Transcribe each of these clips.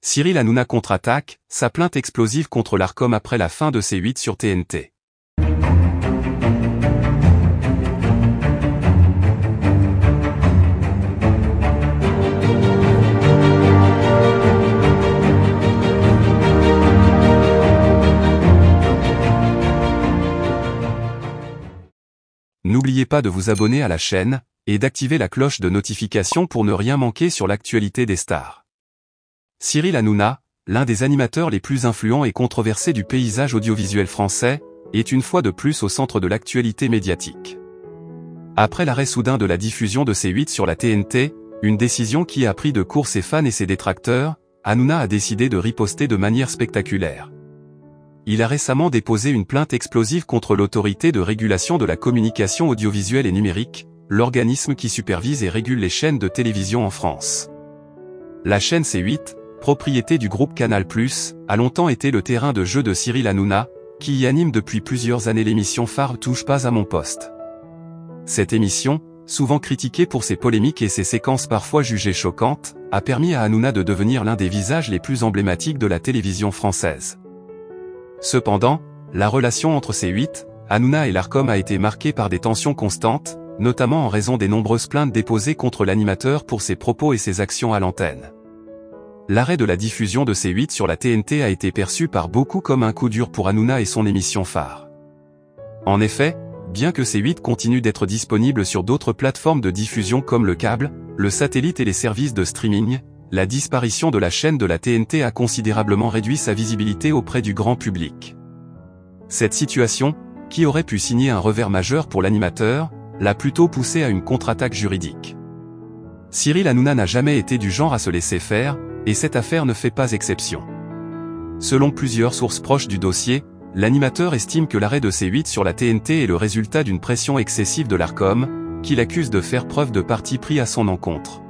Cyril Hanouna contre-attaque, sa plainte explosive contre l'Arcom après la fin de C8 sur TNT. N'oubliez pas de vous abonner à la chaîne, et d'activer la cloche de notification pour ne rien manquer sur l'actualité des stars. Cyril Hanouna, l'un des animateurs les plus influents et controversés du paysage audiovisuel français, est une fois de plus au centre de l'actualité médiatique. Après l'arrêt soudain de la diffusion de C8 sur la TNT, une décision qui a pris de court ses fans et ses détracteurs, Hanouna a décidé de riposter de manière spectaculaire. Il a récemment déposé une plainte explosive contre l'Autorité de régulation de la communication audiovisuelle et numérique, l'organisme qui supervise et régule les chaînes de télévision en France. La chaîne C8, propriété du groupe Canal+, a longtemps été le terrain de jeu de Cyril Hanouna, qui y anime depuis plusieurs années l'émission phare Touche pas à mon poste. Cette émission, souvent critiquée pour ses polémiques et ses séquences parfois jugées choquantes, a permis à Hanouna de devenir l'un des visages les plus emblématiques de la télévision française. Cependant, la relation entre C8, Hanouna et l'Arcom a été marquée par des tensions constantes, notamment en raison des nombreuses plaintes déposées contre l'animateur pour ses propos et ses actions à l'antenne. L'arrêt de la diffusion de C8 sur la TNT a été perçu par beaucoup comme un coup dur pour Hanouna et son émission phare. En effet, bien que C8 continue d'être disponible sur d'autres plateformes de diffusion comme le câble, le satellite et les services de streaming, la disparition de la chaîne de la TNT a considérablement réduit sa visibilité auprès du grand public. Cette situation, qui aurait pu signer un revers majeur pour l'animateur, l'a plutôt poussé à une contre-attaque juridique. Cyril Hanouna n'a jamais été du genre à se laisser faire, et cette affaire ne fait pas exception. Selon plusieurs sources proches du dossier, l'animateur estime que l'arrêt de C8 sur la TNT est le résultat d'une pression excessive de l'Arcom, qui l'accuse de faire preuve de parti pris à son encontre.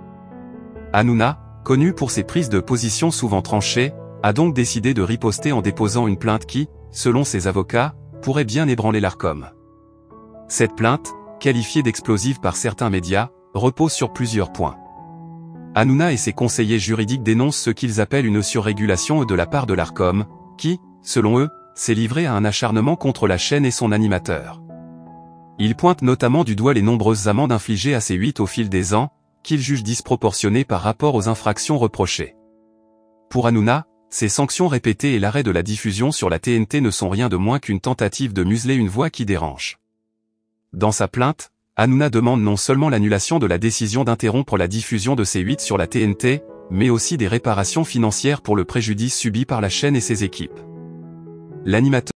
Hanouna, connu pour ses prises de position souvent tranchées, a donc décidé de riposter en déposant une plainte qui, selon ses avocats, pourrait bien ébranler l'Arcom. Cette plainte, qualifiée d'explosive par certains médias, repose sur plusieurs points. Hanouna et ses conseillers juridiques dénoncent ce qu'ils appellent une surrégulation de la part de l'Arcom, qui, selon eux, s'est livré à un acharnement contre la chaîne et son animateur. Ils pointent notamment du doigt les nombreuses amendes infligées à C8 au fil des ans, qu'ils jugent disproportionnées par rapport aux infractions reprochées. Pour Hanouna, ces sanctions répétées et l'arrêt de la diffusion sur la TNT ne sont rien de moins qu'une tentative de museler une voix qui dérange. Dans sa plainte, Hanouna demande non seulement l'annulation de la décision d'interrompre la diffusion de C8 sur la TNT, mais aussi des réparations financières pour le préjudice subi par la chaîne et ses équipes. L'animateur